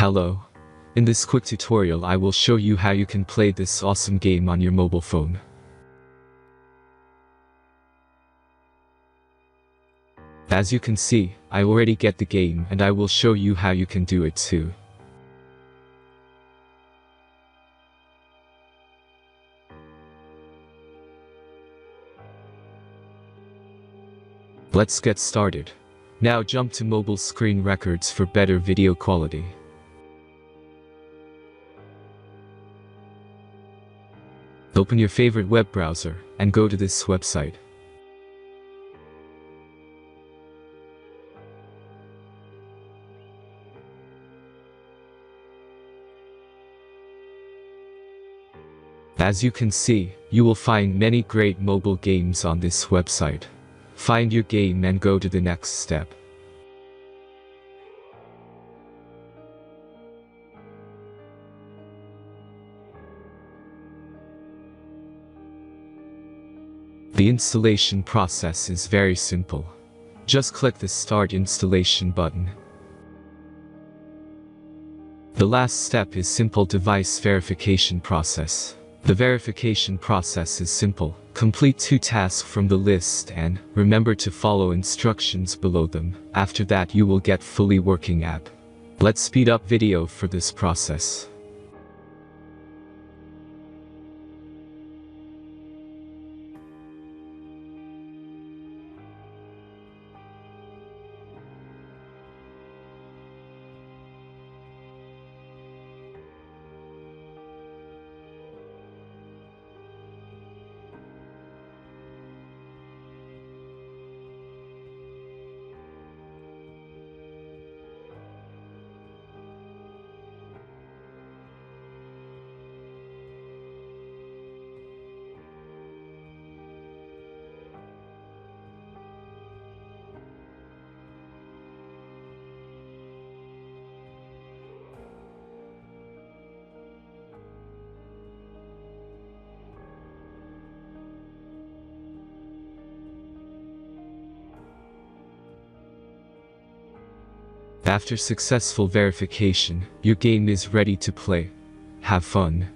Hello. In this quick tutorial I will show you how you can play this awesome game on your mobile phone. As you can see, I already get the game and I will show you how you can do it too. Let's get started. Now jump to mobile screen records for better video quality. Open your favorite web browser and go to this website. As you can see, you will find many great mobile games on this website. Find your game and go to the next step. The installation process is very simple. Just click the Start Installation button. The last step is simple device verification process. The verification process is simple. Complete 2 tasks from the list and remember to follow instructions below them. After that you will get fully working app. Let's speed up video for this process. After successful verification, your game is ready to play. Have fun.